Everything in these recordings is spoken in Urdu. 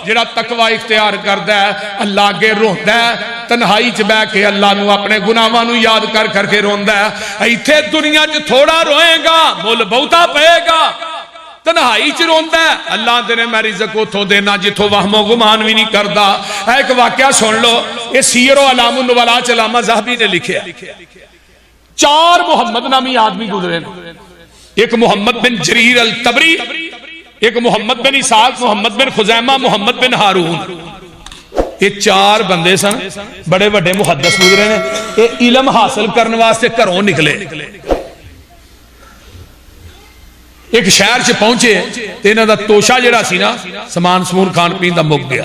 جڑا تقوی اختیار کردا ہے اللہ اگے روندا ہے تنہائی چ بیٹھ کے اللہ نو اپنے گناہاں نو یاد کر کر کے روندا ہے ایتھے دنیا چ تھوڑا روئے گا مل بہتا پئے گا تنہائی چ روندا ہے اللہ دے نے میں رزق اتھوں دینا جتھوں وہم و گمان بھی نہیں کردا ایک واقعہ سن لو یہ سیر و علام النبلاء علامہ ذہبی نے لکھیا 4 محمد نامی آدمی گزرے ایک محمد بن جریر الطبری ایک محمد بن اسحاق محمد بن خزیمہ محمد بن ہارون یہ 4 بندے سن بڑے بڑے محدث گزرے نے یہ علم حاصل کرنے واسطے گھروں نکلے ایک شہر چ پہنچے تے انہاں دا توشا جڑا سی نا سامان سمون کھان پین دا مک گیا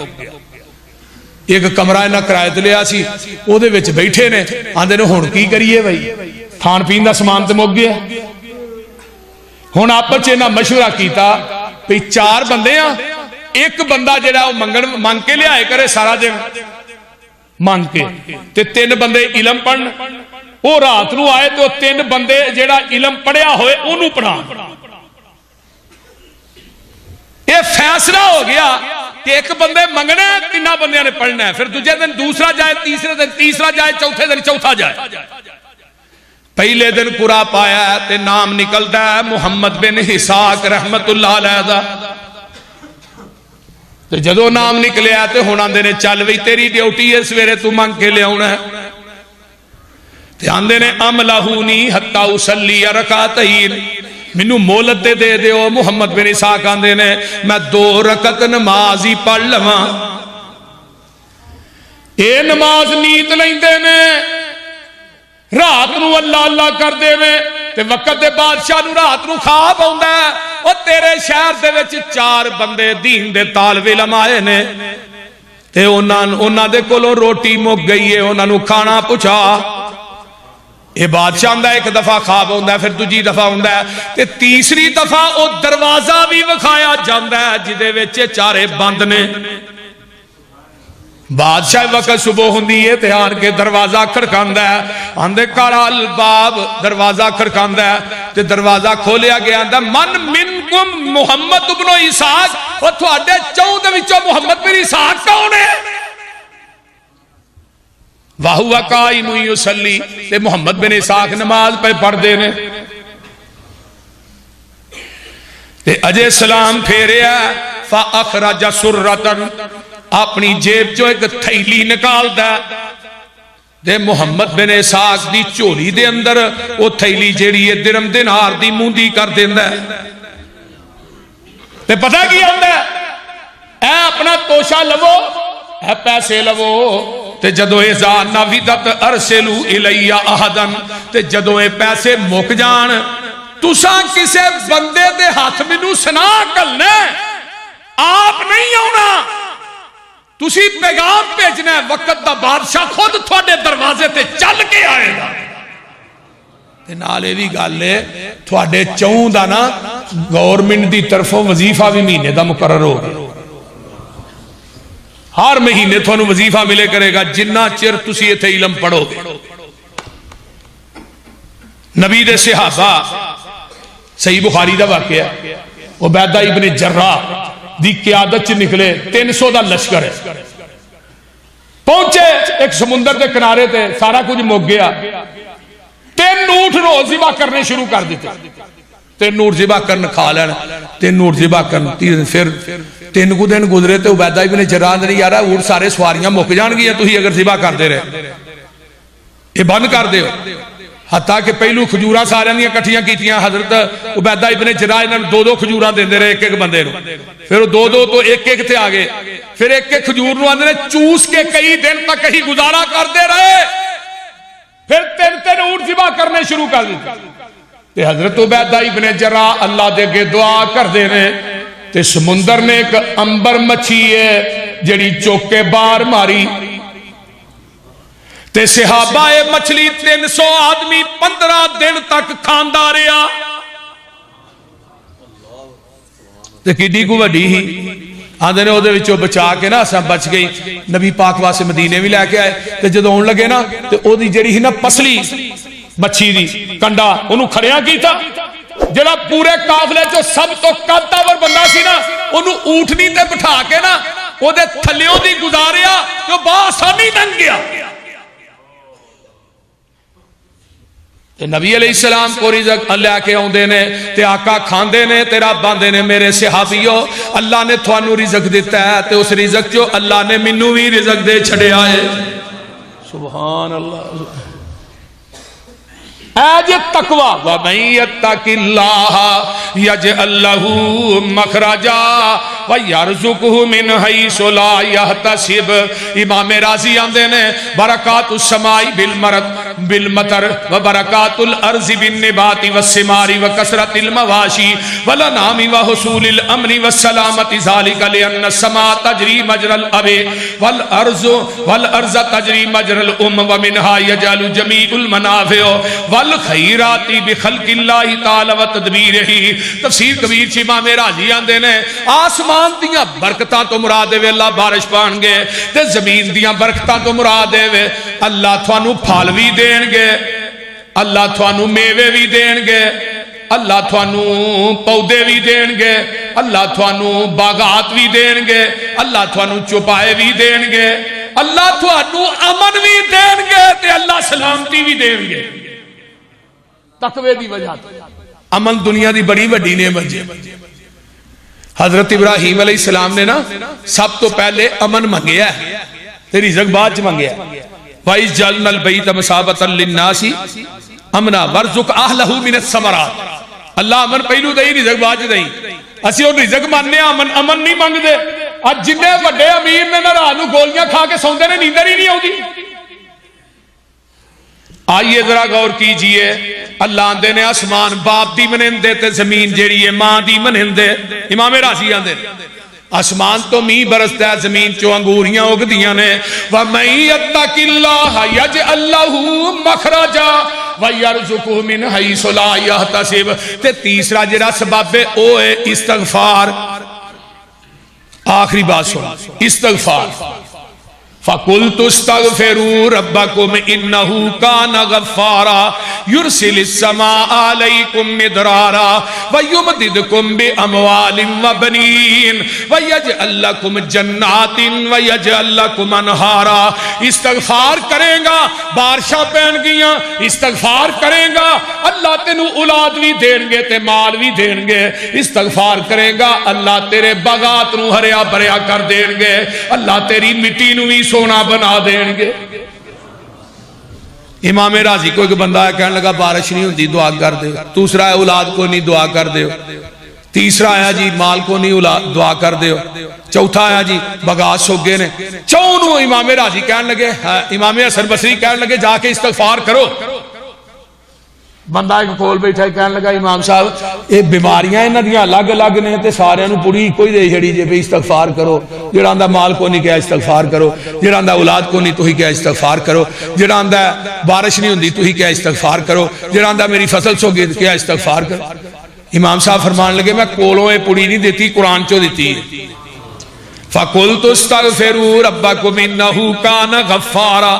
ایک کمرہ انہاں کرایہ تے لیا سی او دے وچ بیٹھے نے آندے نے ہن کی کریے بھائی کھان پین دا سامان تے مک گیا ہن آپس وچ انہاں مشورہ کیتا بھئی 4 بندے ہاں ایک بندہ جڑا او منگ کے لیا کرے سارا دن مانگ کے تے 3 بندے علم پڑھن او رات نو آئے تو 3 بندے جڑا علم پڑھیا ہوئے اونوں پڑھا یہ فیصلہ ہو گیا کہ ایک بندے منگنا ہے 3 بندیاں نے پڑھنا ہے پھر دوسرے دن دوسرا جائے تیسرے دن تیسرا جائے چوتھے دن چوتھا جائے پہلے دن قرآن پایا ہے تے نام نکلتا ہے محمد بن اسحاق رحمت اللہ علیہ دا تے جدو نام نکلے آتے ہونا دینے چل وی تیری ڈیوٹی ہے سویرے تو منگ کے لے ہونا ہے تے آندے نے ام لہونی حتی اسلی رکعتین منو مولت دے دیو محمد بن اسحاق آندے نے میں 2 رکعت نماز ہی پڑھ لواں اے نماز نیت لیندے نے رات نو اللہ اللہ کر دے میں تے وقت دے بادشاہ نو رات نو خواب ہوندا ہے او تیرے شہر دے وچ 4 بندے دین دے طالب علم آئے نے تے انہاں دے کولوں روٹی مک گئی ہے انہاں نو کھانا پہنچا یہ بادشاہ ہوندا ہے ایک دفعہ خواب ہوندا ہے پھر دوجی دفعہ ہوندا ہے تے تیسری دفعہ او دروازہ بھی وکھایا جاندا ہے جدے وچ 4 بند نے بادشاہ وقت صبح ہوندی ہے تے آن کے دروازہ کھڑکاندا ہے آندے کارا الباب دروازہ کھڑکاندا ہے تے دروازہ کھولیا گیا آندا من منکم محمد ابن اسحاق او تواڈے 4 دے وچوں محمد بن اسحاق کون ہے وَهُوَ قَائِمٌ يُصَلِّي تے محمد بن اسحاق نماز پہ پڑھ دے نے تے اجے سلام پھیریا فَأَخْرَجَ سُرَّةً اپنی جیب جو ایک تھیلی نکال دا دے محمد بن اسحاق دی چولی دے اندر وہ تھیلی جیڑی ہے درم دینار دی موندی کر دیندہ ہے تے پتہ کیا ہوندہ ہے اے اپنا توشہ لو اے پیسے لو تے جدو اذا نویدت ارسلو الیہ احدن تے جدو اے پیسے مک جان تساں کسے بندے دے ہاتھ منو سنا کلنے آپ نہیں ہونا تسی پیغام بھیجنا ہے وقت دا بادشاہ خود تھوڑے دروازے تے چل کے آئے گا تے نالے بھی گالے تھوڑے 4 دا نا گورنمنٹ دی طرفوں وظیفہ بھی مہینے دا مقرر ہو گیا ہر مہینے تھوڑے وظیفہ ملے کرے گا جنہ چر تسی یہ تھے علم پڑھو گے نبی دے صحابہ صحیح بخاری دا واقعہ عبیدہ ابن جراح دی قیادت چ نکلے 300 دا لشکر ہے پہنچے ایک سمندر دے کنارے تے سارا کچھ مک گیا 3 اونٹ روز ذبح کرنے شروع کر دیتے 3 اونٹ ذبح کرن کھا لین 3 اونٹ ذبح کرن پھر 3 کو دن گزرے تے عبیدہ ابن جراح نے یارا اونٹ سارے سواریاں مک جان گیا تسی اگر ذبح کر دے رہے یہ بند کر دیو حتیٰ کہ پہلو کھجورا سارے دیا کٹھیاں کیتیاں حضرت عبیدہ ابن جراح انہوں نے 2 کھجورا دے رہے ایک بندے نو پھر 2 تو ایک تھے آگے پھر ایک کھجور نو اندر چوس کے کئی دن تک کہیں گزارا کرتے رہے پھر 3 اونٹ ذبح کرنے شروع کر دیتے تے حضرت عبیدہ ابن جراح اللہ دے کے دعا کر دے رہے تے سمندر نے ایک امبر مچھی ہے جڑی چوکے بار ماری تے صحابہ مچھلی 300 آدمی 15 دن تک کھاندا رہا تے کڈی کو وڈی ہی آندے نے اودے وچوں بچا کے نا اساں بچ گئی نبی پاک واسطے مدینے بھی لے کے آئے تے جدوں اون لگے نا تے اودی جڑی ہی نا پسلی مچھی دی کنڈا اونوں کھڑیاں کیتا جڑا پورے قافلے چوں سب تو قدور بندہ سی نا اونوں اونٹنی تے بٹھا کے نا وہ دے تھلیوں دی گزاریا تو بآسانی لنگ گیا. نبی علیہ السلام کو رزق لے کے آندے نے تے آقا کھاندے نے تے رب آندے نے میرے صحابیو اللہ نے تھانوں رزق دیتا ہے تے اس رزق جو اللہ نے مینوں بھی رزق دے چھڑیا ہے. سبحان اللہ. اے تقوی وَمَن يَتَّقِ اللَّهَ يَجْعَل لَّهُ مَخْرَجًا وَيَرْزُقْهُ مِنْ حَيْثُ لَا يَحْتَسِبُ. امام راضی آندے نے برکات السماء بالمطر وبرکات الارض بالنبات والثمار وکثرت المواشی والانعام وحصول الامن والسلامت ذلك لأن السماء تجری مجرى الأب والارض تجری مجرى الام ومنها يجعل جميع المنافع والخیرات بخلق اللہ تعالی و تدبیرہ. تفسیر کبیر چ امام راضی آندے نے آسمان دیاں برکتاں تو مراد ہے اللہ بارش پان گے تے زمین دیاں برکتاں تو مراد ہے اللہ تھانوں پھل بھی دین گے اللہ تھانوں میوے بھی دین گے اللہ تھانوں پودے بھی دین گے اللہ تھانوں باغات بھی دین گے اللہ تھانوں چوپائے بھی دین گے اللہ تھانوں امن بھی دین گے تے اللہ سلامتی بھی دین گے. تقوی دی وجہ امن دنیا دی بڑی وڈی نعمت ہے. حضرت ابراہیم علیہ السلام نے نا سب تو پہلے امن منگیا ہے تے رزق بعد چ منگیا ہے. وَإِذْ جَعَلْنَا الْبَيْتَ مَثَابَةً لِلنَّاسِ امنا وَارْزُقْ أَهْلَهُ مِنَ الثَّمَرَاتِ. اللہ امن پہلو دئی رزق بعد دئی. اسی وہ رزق ماننے امن نہیں منگ دے. اج جنے بڑے امیر نے نہ رات نوں گولیاں کھا کے سوندے نے نیندر ہی نہیں آتی. آئیے ذرا غور کیجئے اللہ آندے نے آسمان باپ دی منندے تے زمین جیڑی ہے ماں دی منندے. امام راضی آندے آسمان تو می برستا ہے زمین چو انگوریاں اگ دیاں نے. وَمَن يَتَّقِ اللَّهَ يَجْعَل لَّهُ مَخْرَجًا وَيَرْزُقْهُ مِنْ حَيْثُ لَا يَحْتَسِبُ. تے تیسرا جڑا سبب ہے او ہے استغفار. آخری بات سن استغفار. فَقُلْتُ اسْتَغْفِرُوا رَبَّكُمْ إِنَّهُ كَانَ غَفَّارًا يُرْسِلِ السَّمَاءَ عَلَيْكُمْ مِدْرَارًا وَيُمْدِدْكُمْ بِأَمْوَالٍ وَبَنِينَ وَيَجْعَل لَّكُمْ جَنَّاتٍ وَيَجْعَل لَّكُمْ أَنْهَارًا. استغفار کرے گا بارشاں پہن گیاں استغفار کرے گا اللہ تینوں اولاد بھی دین گے تے مال بھی دین گے. استغفار کرے گا اللہ تیرے باغات نوں ہریا بھریا کر دین گے اللہ تیری مٹی نوں بھی سونا بنا دین گے. امام راضی کو ایک بندہ ہے کہنے لگا بارش نہیں ہوتی دعا کر دے. دوسرا ہے اولاد کو نہیں دعا کر دے. تیسرا ہے جی مال کو نہیں دعا کر دے. چوتھا ہے جی بغاس سوگے نے. چونوں امام راضی کہنے لگے امام حسن بصری کہنے لگے جا کے استغفار کرو. بندہ ایک کول بیٹھا کہنے لگا امام صاحب یہ بیماریاں انہاں دیاں الگ الگ نے تے سارے نوں پوری کوئی دے چھڑی جے بھی استغفار کرو. جڑا آندا مال کو نہیں کیا استغفار کرو. جڑا آندا اولاد کو نہیں تو ہی کیا استغفار کرو. جڑا آندا بارش نہیں ہوندی تو ہی کیا استغفار کرو. جڑا آندا میری فصل سوگے کیا استغفار کرو. امام صاحب فرمان لگے میں کولوں یہ پوری نہیں دیتی قرآن چو دیتی ہے. فَقُلْتُ اسْتَغْفِرُوا رَبَّكُمْ إِنَّهُ كَانَ غَفَّارًا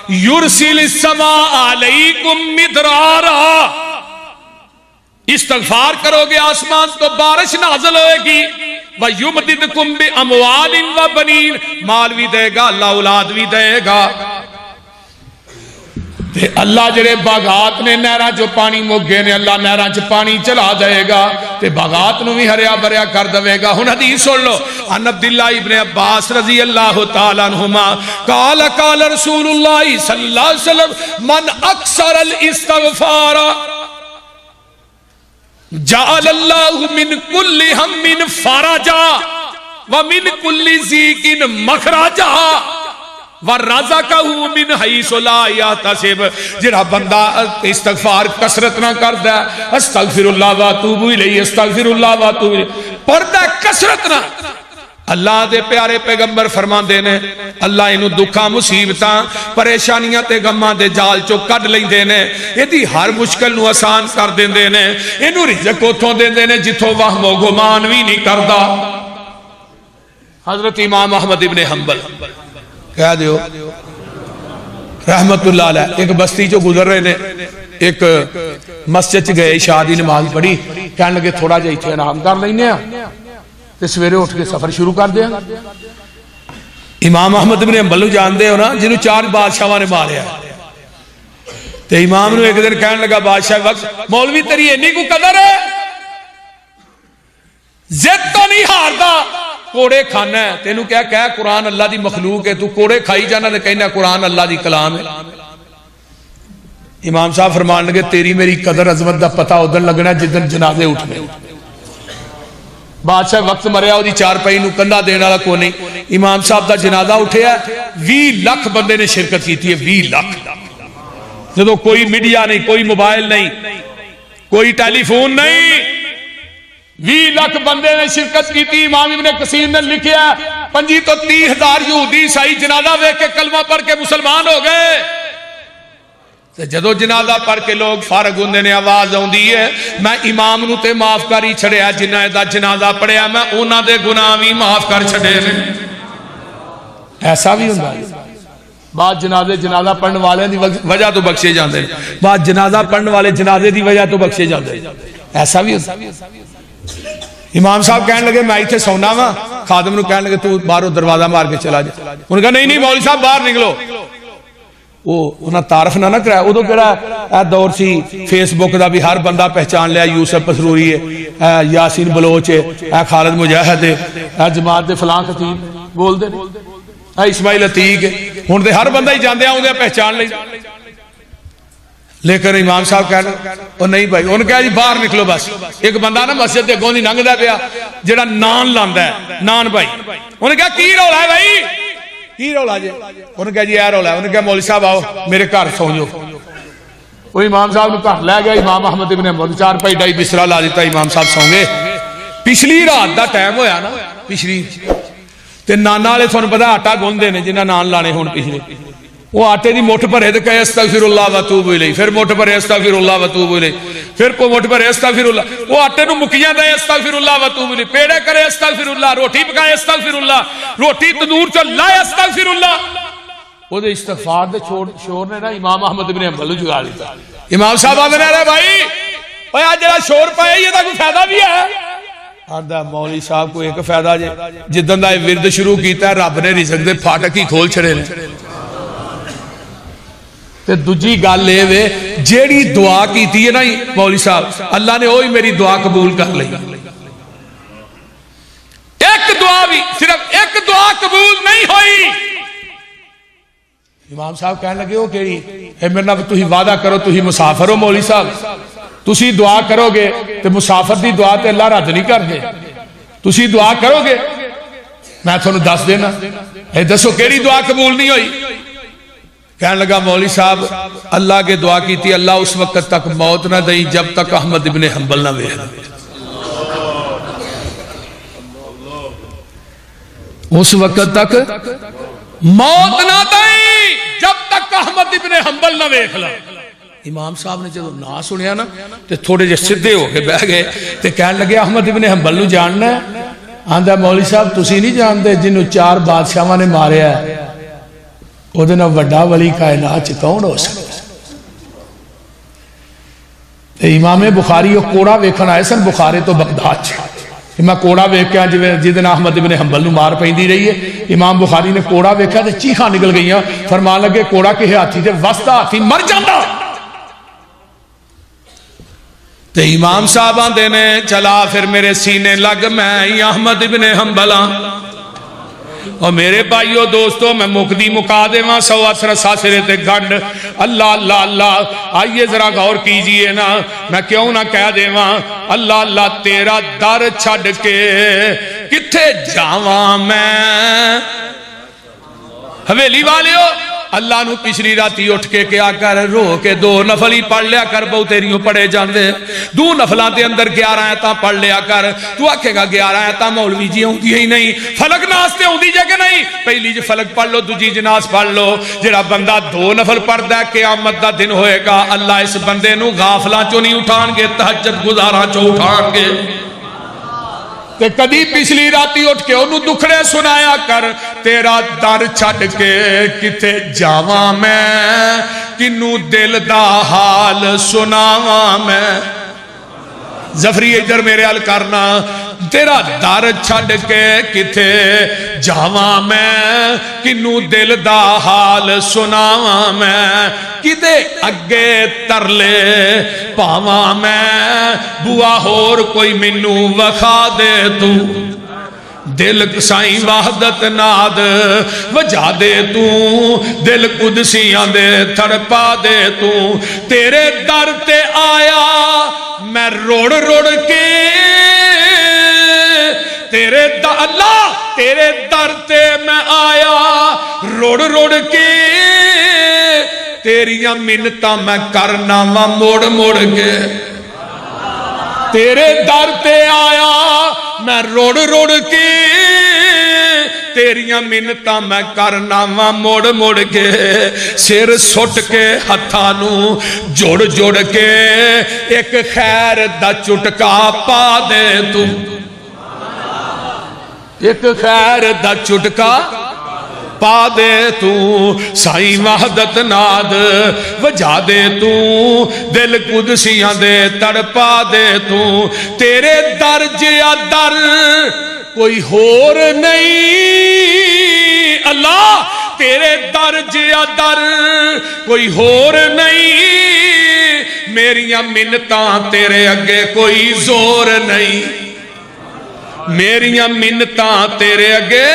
یرسل السماء علیکم مدرارا. استغفار کرو گے آسمان تو بارش نازل ہوئے گی. وَيُمْدِدْكُمْ بِأَمْوَالٍ وَبَنِينَ مال بھی دے گا اللہ اولاد بھی دے گا. تے اللہ جڑے باغات نے نہراں جو پانی موگے نے اللہ نہراں چ پانی چلا دے گا تے باغات نو بھی ہریا بھریا کر دے گا. ہن حدیث سن لو ان عبداللہ ابن عباس رضی اللہ تعالی عنہما قال قال رسول اللہ صلی اللہ علیہ وسلم من اکثر الاستغفار جعل اللہ من کل ہم فرجا ومن کل ضیق مخرجا وَرَزَقَهُ مِنْ حَيْثُ لَا يَحْتَسِبُ. جڑا بندہ استغفار کثرت نہ کردا استغفر اللہ واتوب الیہ استغفر اللہ واتوب الیہ پڑھدا کثرت نہ. اللہ دے پیارے پیغمبر فرماندے نے اللہ اینو دکھاں مصیبتاں پریشانیاں تے غماں دے جال چو کڈ لیندے نے. ایدی ہر مشکل نو آسان کر دیندے نے. اینو رزق اوتھوں دیندے نے جتھوں وہم و گمان وی نہیں کردا. حضرت امام احمد ابن حنبل کہہ دیو رحمت اللہ علیہ ایک بستی جو گزر رہے نے ایک مسجد گئے عشاء دی نماز پڑھی کہنے لگے تھوڑا جا ایتھے آرام کر لینے تے سویرے اٹھ کے سفر شروع کر دیا. امام احمد بن حنبل جانتے ہو نا، جنہوں 4 بادشاہاں نے ماریا، تے امام نے ایک دن کہنے لگا بادشاہ وقت مولوی تیری اینی کو قدر ہے، زد تو نہیں ہاردا، کوڑے کھانا ہے، تینوں کیا کہہ قرآن اللہ دی مخلوق ہے، تو کوڑے کھائی جانا تے کہنا قرآن اللہ دی کلام ہے۔ امام صاحب فرمان لگے تیری میری قدر عظمت دا پتہ ادھر لگنا ہے جدن جنازے اٹھنے۔ بادشاہ وقت مریا دی 4 پائی نو کندھا دینا والا کوئی نہیں، امام صاحب دا جنازہ اٹھیا، 20 لاکھ بندے نے شرکت کی تھی، 20 لاکھ، جدو کوئی میڈیا نہیں، کوئی موبائل نہیں، کوئی ٹیلی فون نہیں، 20 لاکھ بندے نے شرکت کی تھی۔ امام ابن کثیر نے لکھیا 25 تو 30 ہزار یہودی عیسائی جنازہ دیکھ کے کلمہ پڑھ کے مسلمان ہو گئے۔ جدو جنازہ پڑھ کے لوگ فارغ ہوندے نے آواز آندی ہے میں امام نو تے معاف کری چھڑیا، جنہاں دا جنازہ پڑھیا میں انہاں دے گناہ بھی معاف کر چھڑے نے۔ ایسا بھی ہوندا ہے، بعض جنازے جنازہ پڑھنے والے دی وجہ تو بخشے جاندے ہیں، بعض جنازہ پڑھنے والے جنازے دی وجہ تو بخشے جاندے ہیں، ایسا بھی ہوندا ہے۔ امام صاحب کہنے لگے میں ایتھے سونا وا، خادم نو کہنے لگے تو باہروں دروازہ مار کے چلا جا، انہوں نے کہا نہیں نہیں مولوی صاحب باہر نکلو، وہ انہاں تعارف نہ کرایا، ادو کہڑا دور سی فیس بک دا بھی ہر بندہ پہچان لیا، یوسف پسروری ہے، یاسین بلوچ ہے، خالد مجاہد ہے، جماعت دے فلاں خطیب بول دے، اسماعیل عتیق ہے، ہن تے ہر بندہ ہی جاندے آؤندے پہچان لئی۔ لیکن امام صاحب کہنا وہ نہیں بھائی، انہوں نے کہا جی باہر نکلو بس۔ ایک بندہ نا مسجد دے گوندی لنگدا پیا جڑا نان لاندا ہے، نان بھائی، انہوں نے کہا کی رولا ہے بھائی، کی رولا جی؟ انہوں نے کہا جی اے رولا ہے۔ انہوں نے کہا مولوی صاحب آؤ میرے گھر سو جو۔ وہ امام صاحب نے گھر لے گیا، امام احمد ابن حنبل 4 پائی ڈائی بسترا لا دیتا، امام صاحب سو گئے۔ پچھلی رات دا ٹائم ہویا نا، پچھلی تے نانا والے تھانوں پتہ آٹا گوندے نے جنہاں نان لانے ہون، پچھلے وہ آٹے دی مٹھ بھرے تے کہے استغفر اللہ واتوب الیہ، پھر مٹھ بھرے استغفر اللہ واتوب الیہ، پھر کو مٹھ بھرے استغفر اللہ، وہ آٹے نو مکیاں دے استغفر اللہ واتوب الیہ، پیڑے کرے استغفر اللہ، روٹی پکائے استغفر اللہ، روٹی تندور چ لائے استغفر اللہ۔ وہ دے استغفار دے شور نے نا امام احمد ابن حنبل نو جگا دیتا۔ امام صاحب آندے نے بھائی اوے آ جڑا شور پایا یہ دا کوئی فائدہ بھی ہے؟ آندا مولوی صاحب کو ایک فائدہ جے، جدن دا ورد شروع کیتا ہے رب نے رزق دے پھاٹک ہی کھول چھڑے نے۔ تے دوجی گل اے وے جیڑی دعا کیتی ہے نا مولوی صاحب، اللہ نے وہی میری دعا قبول کر لی۔ ایک دعا بھی، صرف ایک دعا قبول نہیں ہوئی۔ امام صاحب کہنے لگے وہ کیڑی؟ اے میرے نال تسی وعدہ کرو، تسی مسافر ہو مولوی صاحب، تسی دعا کرو گے تے مسافر دی دعا تے اللہ رد نہیں کردے، تسی دعا کرو گے میں تھانوں دس دینا۔ اے دسو کیڑی دعا قبول نہیں ہوئی؟ کہنے لگا مولوی صاحب اللہ کے دعا کی تھی اللہ اس وقت تک موت نہ دیں جب تک احمد ابن حنبل نہ ویکھ، اس وقت تک موت نہ دیں جب تک احمد ابن حنبل نہ ویکھ لا۔ امام صاحب نے جب نہ سنیا نا تے تھوڑے جے سدھے ہو کے بیٹھ گئے تے کہنے لگے احمد ابن حنبل نو جاننا ہے؟ آندا مولوی صاحب تسی نہیں جانتے جنوں 4 بادشاہاں نے ماریا ہے وہ دن وڈا ولی کائنات کون ہو سکتا ہے؟ امام بخاری وہ کوڑا ویکھن آئے سن بخارے تو بغداد چ، میں کوڑا ویکھ کے جدن احمد ابن حنبل نو مار پیندی رہی ہے، امام بخاری نے کوڑا ویکھا تے چیخاں نکل گئیاں، فرمان لگے کوڑا کہے ہاتھی تے وسطا ہاتھی مر جاندا۔ تے امام صاحب آندے نے چلا پھر میرے سینے لگ میں احمد ابن حنبل اور میرے بھائیو دوستو میں مقدی مکا دے وہاں 100 رسا سرے تے گھنڈ اللہ اللہ اللہ۔ آئیے ذرا غور کیجئے نا، میں کیوں نہ کہہ دے وہاں اللہ اللہ تیرا در چھڑ کے کتھے جاواں میں۔ حویلی والے ہو اللہ نو پچھلی راتی اٹھ کے کیا کر رو کے 2 نفل ہی پڑھ لیا کر، بہت تیریوں پڑھے جاندے 2 نفلان دے اندر 11 آیتاں پڑھ لیا کر۔ تو آکھے گا 11 آیتاں مولوی جی ہوندی ہی نہیں، فلک ناس تے ہوندی جے کہ نہیں؟ پہلی جی فلک پڑھ لو، دوجی جی ناس پڑھ لو۔ جڑا بندہ 2 نفل پڑھدا ہے قیامت دا دن ہوئے گا اللہ اس بندے نو غافلاں چوں نہیں اٹھان گے، تہجد گزاراں چوں اٹھان گے۔ تے کدی پچھلی راتی اٹھ کے انہوں دکھڑے سنایا کر تیرا در چھڑ کے کتے جاواں میں، کنوں دل دا حال سناواں میں۔ ظفری ادھر میرے حل کرنا تیرا در چھڑ کے کتے جاواں میں کنوں دل دا حال سناواں میں کدے اگے ترلے پاواں میں بوا ہور کوئی منوں وکھا دے تو دل سائیں وحدت ناد وجا دے تو دل قدسیاں دے تھڑپا دے تو تیرے در تے آیا میں روڑ روڑ کے تیرے در اللہ تیرے در تے میں آیا روڑ روڑ کے تیریاں منتاں میں کرنا وا موڑ موڑ کے تیرے در تے آیا میں روڑ روڑ کے تیریاں منتاں میں کرنا وا موڑ موڑ کے سر سٹ کے ہتھانوں جوڑ جوڑ کے ایک خیر دا چٹکا پا دے تو ایک خیر دا چٹکا پا دے تو سائیں وحدت ناد وجا دے تو دل قدسیاں دے تڑپا دے تو تیرے در جیا در کوئی ہور نہیں اللہ تیرے در جیا در کوئی ہور نہیں میریاں منتاں تیرے اگے کوئی زور نہیں میریاں منتاں تیرے اگے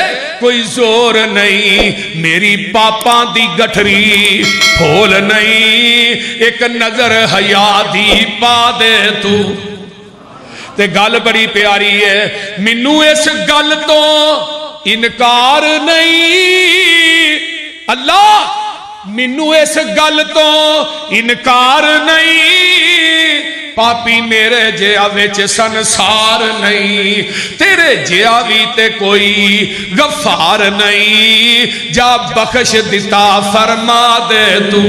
کوئی زور نہیں میری پاپاں دی گٹھری پھول نہیں ایک نظر حیا دی پا دے تو تے گل بڑی پیاری ہے منو اس گل تو انکار نہیں اللہ منو اس گل تو انکار نہیں پاپی میرے جیا وچ سنسار نہیں تیرے جیا بھی تے کوئی غفار نہیں جا بخش دیتا فرما دے تو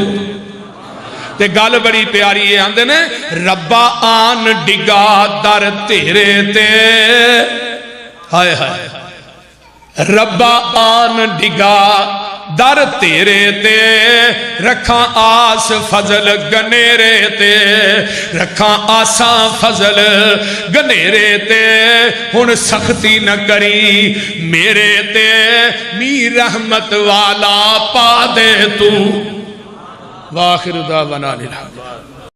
تے گل بڑی پیاری ہے آندے نے ربا آن ڈگا در تیرے تے ہائے ہائے ربا آن ڈگا در تیرے تے رکھاں آس فضل گنیرے تے رکھاں آساں فضل گنیرے تے ہن سختی نہ کری میرے تے می رحمت والا پا دے تو وآخر دعوانا الحمد